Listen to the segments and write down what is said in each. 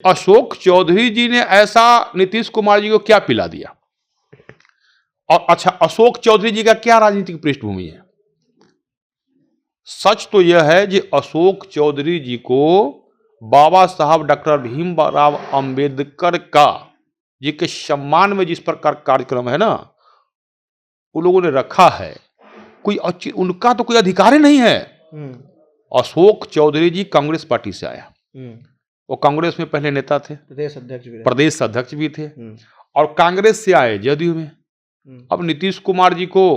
अशोक चौधरी जी ने ऐसा नीतीश कुमार जी को क्या पिला दिया? और अच्छा, अशोक चौधरी जी का क्या राजनीतिक पृष्ठभूमि है? सच तो यह है कि अशोक चौधरी जी को बाबा साहब डॉक्टर भीमराव अंबेडकर का जी के सम्मान में जिस प्रकार कार्यक्रम है ना, उन लोगों ने रखा है, उनका तो कोई अधिकार ही नहीं है। अशोक चौधरी जी कांग्रेस पार्टी से आया, वो कांग्रेस में पहले नेता थे, प्रदेश अध्यक्ष भी थे, और कांग्रेस से आए जदयू में। अब नीतीश कुमार जी को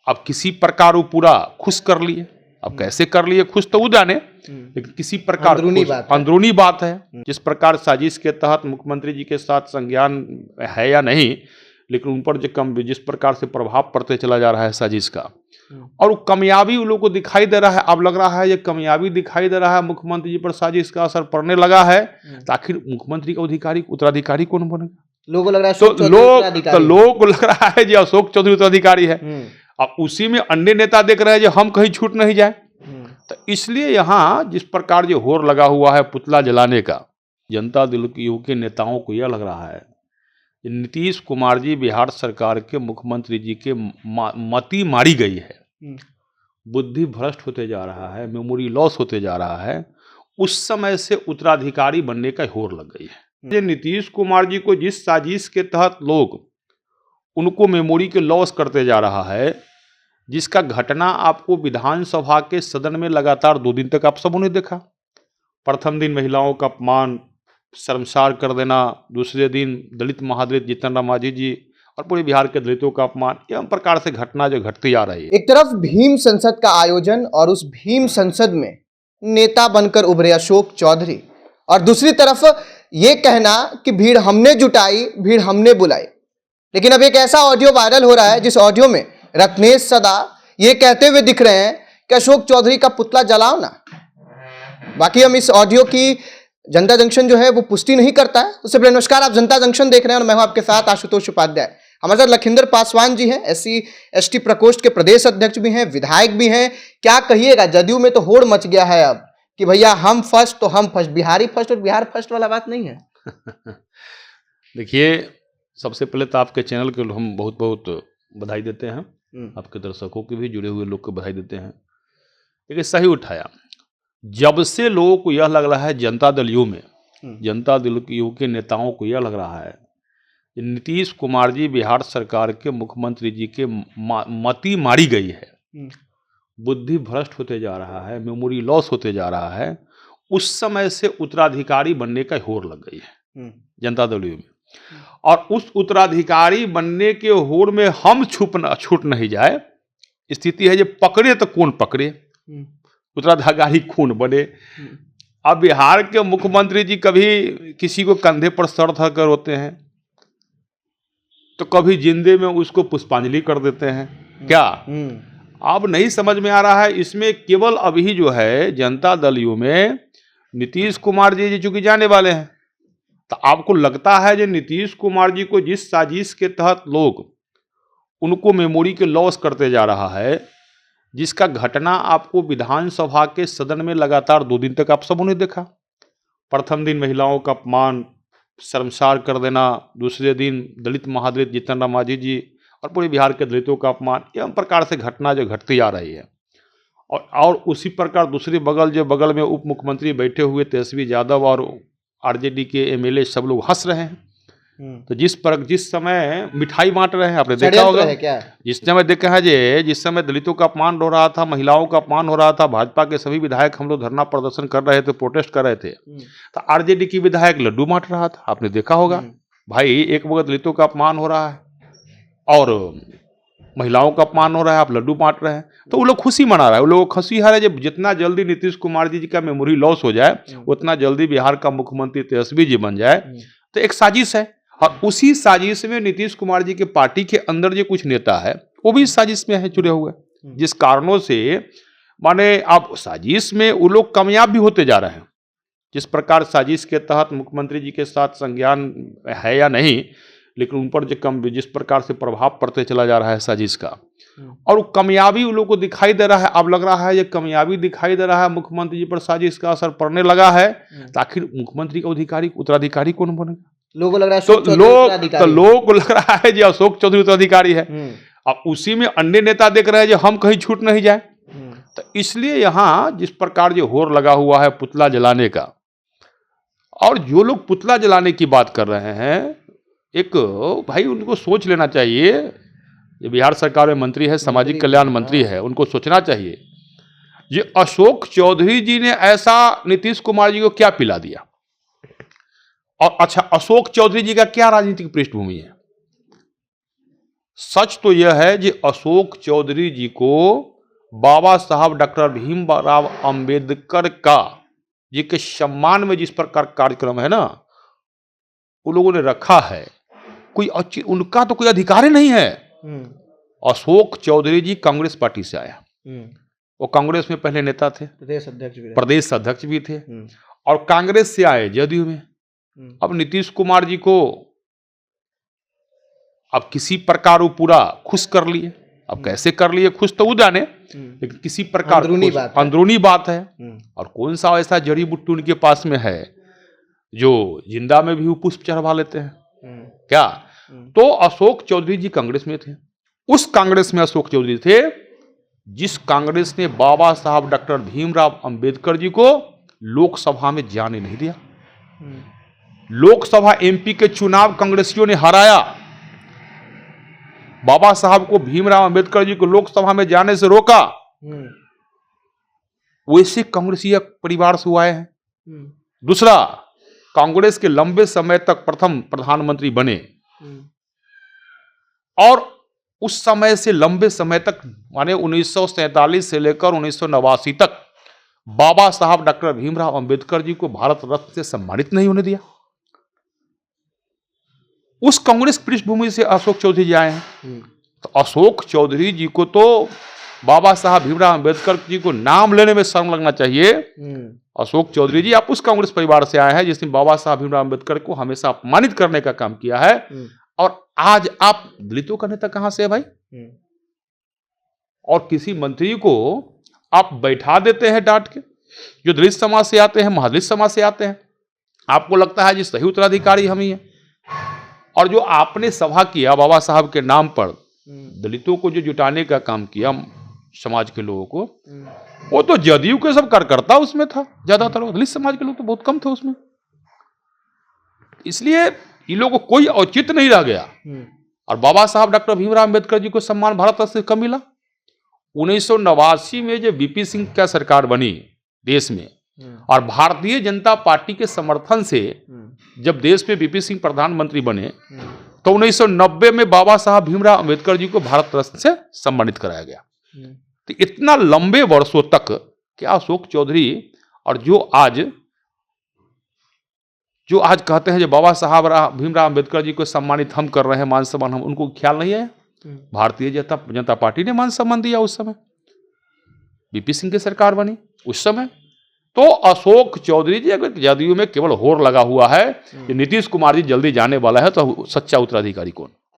अब किसी प्रकार वो पूरा खुश कर लिए। अब कैसे कर लिए खुश तो वो जाने, लेकिन किसी प्रकार अंदरूनी बात है। जिस प्रकार साजिश के तहत मुख्यमंत्री जी के साथ संज्ञान है या नहीं, लेकिन उन पर जिस प्रकार से प्रभाव पड़ते चला जा रहा है साजिश का, और वो कामयाबी उन लोगों को दिखाई दे रहा है। अब लग रहा है ये कामयाबी दिखाई दे रहा है, मुख्यमंत्री जी पर साजिश का असर पड़ने लगा है। तो आखिर मुख्यमंत्री का उत्तराधिकारी कौन बनेगा? लोगों को लग रहा है लोगों को लग रहा है जी अशोक चौधरी उत्तराधिकारी है। अब उसी में अन्य नेता देख रहे हैं जो हम कहीं छूट नहीं जाए। तो इसलिए यहाँ जिस प्रकार जो होर लगा हुआ है पुतला जलाने का, जनता दल के नेताओं को यह लग रहा है नीतीश कुमार जी बिहार सरकार के मुख्यमंत्री जी के मति मारी गई है, बुद्धि भ्रष्ट होते जा रहा है, मेमोरी लॉस होते जा रहा है। उस समय से उत्तराधिकारी बनने का होर लग गई है। नीतीश कुमार जी को जिस साजिश के तहत लोग उनको मेमोरी के लॉस करते जा रहा है, जिसका घटना आपको विधानसभा के सदन में लगातार 2 दिन तक आप सबों ने देखा। प्रथम दिन महिलाओं का अपमान, शर्मसार कर देना, दूसरे दिन दलित महादलित जीतन राम मांझी जी और पूरे बिहार के दलितों का अपमान, एवं प्रकार से घटना जो घटती आ रही है। एक तरफ भीम संसद का आयोजन और उस भीम संसद में नेता बनकर उभरे अशोक चौधरी, और दूसरी तरफ ये कहना कि भीड़ हमने जुटाई, भीड़ हमने बुलाई। लेकिन अब एक ऐसा ऑडियो वायरल हो रहा है जिस ऑडियो में रत्नेश सदा ये कहते हुए दिख रहे हैं कि अशोक चौधरी का पुतला जलाओ ना। बाकी हम इस ऑडियो की जनता जंक्शन जो है वो पुष्टि नहीं करता है। उससे पहले नमस्कार, आप जनता जंक्शन देख रहे हैं और मैं हूं आपके साथ आशुतोष उपाध्याय। हमारे साथ लखिंदर पासवान जी हैं, SC/ST प्रकोष्ठ के प्रदेश अध्यक्ष भी हैं, विधायक भी हैं। क्या कहिएगा, जदयू में तो होड़ मच गया है अब कि भैया हम फर्स्ट तो हम फर्स्ट, बिहारी फर्स्ट और बिहार फर्स्ट वाला बात नहीं है। देखिए, सबसे पहले तो आपके चैनल के हम बहुत बहुत बधाई देते हैं, आपके दर्शकों के भी, जुड़े हुए लोग को बधाई देते हैं। देखिए, सही उठाया। जब से लोगों को यह लग रहा है, जनता दल यू में, जनता दल यू के नेताओं को यह लग रहा है नीतीश कुमार जी बिहार सरकार के मुख्यमंत्री जी के मति मारी गई है, बुद्धि भ्रष्ट होते जा रहा है, मेमोरी लॉस होते जा रहा है। उस समय से उत्तराधिकारी बनने का होड़ लग गई है जनता दल यू में। और उस उत्तराधिकारी बनने के होड़ में हम छूट नहीं जाए, स्थिति है। ये पकड़े तो कौन पकड़े, उत्तराधिकारी कौन बने। अब बिहार के मुख्यमंत्री जी कभी किसी को कंधे पर सर धर कर होते हैं, तो कभी जिंदे में उसको पुष्पांजलि कर देते हैं। क्या अब नहीं समझ में आ रहा है? इसमें केवल अभी जो है जनता दल यू में नीतीश कुमार जी चूंकि जाने वाले हैं, तो आपको लगता है कि नीतीश कुमार जी को जिस साजिश के तहत लोग उनको मेमोरी के लॉस करते जा रहा है, जिसका घटना आपको विधानसभा के सदन में लगातार 2 दिन तक आप सबों ने देखा। प्रथम दिन महिलाओं का अपमान, शर्मसार कर देना, दूसरे दिन दलित महादलित जीतन राम मांझी जी और पूरे बिहार के दलितों का अपमान, एवं प्रकार से घटना जो घटती आ रही है। और उसी प्रकार दूसरी बगल में उप मुख्यमंत्री बैठे हुए तेजस्वी यादव और RJD के MLA सब लोग हंस रहे हैं। तो जिस समय मिठाई बांट रहे हैं, आपने देखा होगा, जिस समय देखा है जिस समय दलितों का अपमान हो रहा था, महिलाओं का अपमान हो रहा था, भाजपा के सभी विधायक हम लोग धरना प्रदर्शन कर रहे थे, प्रोटेस्ट कर रहे थे, तो RJD की विधायक लड्डू बांट रहा था। आपने देखा होगा। भाई, एक वक्त दलितों का अपमान हो रहा है और महिलाओं का अपमान हो रहा है, आप लड्डू बांट रहे हैं, तो वो लोग खुशी मना रहा है। वो लोग खुशी है जब जितना जल्दी नीतीश कुमार जी का मेमोरी लॉस हो जाए, उतना जल्दी बिहार का मुख्यमंत्री तेजस्वी जी बन जाए। तो एक साजिश है, और उसी साजिश में नीतीश कुमार जी के पार्टी के अंदर जो कुछ नेता है वो भी साजिश में है जुड़े हुए, जिस कारणों से माने अब साजिश में वो लोग कामयाब भी होते जा रहे हैं। जिस प्रकार साजिश के तहत मुख्यमंत्री जी के साथ संज्ञान है या नहीं, लेकिन उन पर जिस प्रकार से प्रभाव पड़ते चला जा रहा है साजिश का, और वो कामयाबी उन लोगों को दिखाई दे रहा है। अब लग रहा है ये कामयाबी दिखाई दे रहा है, मुख्यमंत्री जी पर साजिश इसका असर पड़ने लगा है। तो आखिर मुख्यमंत्री का उत्तराधिकारी कौन बनेगा? लोगों को लग रहा है तो अशोक चौधरी उत्तराधिकारी है। लोगों को लग रहा है जी अशोक चौधरी उत्तराधिकारी है। अब उसी में अन्य नेता देख रहे हैं जो हम कहीं छूट नहीं जाए। तो इसलिए यहाँ जिस प्रकार जो होर लगा हुआ है पुतला जलाने का, और जो लोग पुतला जलाने की बात कर रहे हैं, एक भाई उनको सोच लेना चाहिए। ये बिहार सरकार में मंत्री है, सामाजिक कल्याण मंत्री है, उनको सोचना चाहिए ये अशोक चौधरी जी ने ऐसा नीतीश कुमार जी को क्या पिला दिया, और अच्छा अशोक चौधरी जी का क्या राजनीतिक पृष्ठभूमि है। सच तो यह है कि अशोक चौधरी जी को बाबा साहब डॉक्टर भीमराव अंबेडकर का जी के सम्मान में जिस प्रकार कार्यक्रम है ना, उन लोगों ने रखा है, कोई उनका तो कोई अधिकार ही नहीं है। अशोक चौधरी जी कांग्रेस पार्टी से आया, वो कांग्रेस में पहले नेता थे, प्रदेश अध्यक्ष भी थे, और कांग्रेस से आए जदयू में। अब नीतीश कुमार जी को अब किसी प्रकार वो पूरा खुश कर लिए। अब कैसे कर लिए खुश तो वो जाने, लेकिन किसी प्रकार अंदरूनी बात है। और कौन सा ऐसा जड़ी बूटी उनके पास में है जो जिंदा में भी वो पुष्प चढ़वा लेते हैं क्या? तो अशोक चौधरी जी कांग्रेस में थे। उस कांग्रेस में अशोक चौधरी थे जिस कांग्रेस ने बाबा साहब डॉक्टर भीमराव अंबेडकर जी को लोकसभा में जाने नहीं दिया। लोकसभा एमपी के चुनाव कांग्रेसियों ने हराया, बाबा साहब को भीमराव अंबेडकर जी को लोकसभा में जाने से रोका। वैसे कांग्रेसी परिवार से आए हैं। दूसरा, कांग्रेस के लंबे समय तक प्रथम प्रधानमंत्री बने, और उस समय से लंबे समय तक माने 1947 से लेकर 1989 तक बाबा साहब डॉक्टर भीमराव अंबेडकर जी को भारत रत्न से सम्मानित नहीं होने दिया। उस कांग्रेस पृष्ठभूमि से अशोक चौधरी जी आए हैं। तो अशोक चौधरी जी को तो बाबा साहब भीमराव अंबेडकर जी को नाम लेने में शर्म लगना चाहिए। अशोक चौधरी जी, आप उस कांग्रेस परिवार से आए हैं जिसने बाबा साहब भीमराव अंबेडकर को हमेशा अपमानित करने का काम किया है, और आज आप दलितों का नेता कहां से है भाई? और किसी मंत्री को आप बैठा देते हैं डांट के, जो दलित समाज से आते हैं, महादलित समाज से आते हैं। आपको लगता है जी सही उत्तराधिकारी हम ही हैं। और जो आपने सभा किया बाबा साहब के नाम पर, दलितों को जो जुटाने का काम किया समाज के लोगों को, वो तो जदयू के सब कार्यकर्ता उसमें था, ज्यादातर दलित समाज के लोग तो बहुत कम थे उसमें। इसलिए इन लोगों को कोई औचित्य नहीं रह गया। और बाबा साहब डॉक्टर भीमराव अंबेडकर जी को सम्मान भारत रत्न से कब मिला? 1989 में जब वीपी सिंह का सरकार बनी देश में, और भारतीय जनता पार्टी के समर्थन से जब देश में वीपी सिंह प्रधानमंत्री बने, तो 1990 में बाबा साहब भीमराव अंबेडकर जी को भारत रत्न से सम्मानित कराया गया। तो इतना लंबे वर्षों तक क्या अशोक चौधरी और जो आज कहते हैं जो बाबा साहब भीमराव अंबेडकर जी को सम्मानित हम कर रहे हैं, मान सम्मान, हम उनको ख्याल नहीं है? भारतीय जनता पार्टी ने मान सम्मान दिया उस समय, वीपी सिंह की सरकार बनी उस समय। तो अशोक चौधरी जी अगर जदयू में केवल होर लगा हुआ है कि नीतीश कुमार जी जल्दी जाने वाला है, तो सच्चा उत्तराधिकारी कौन?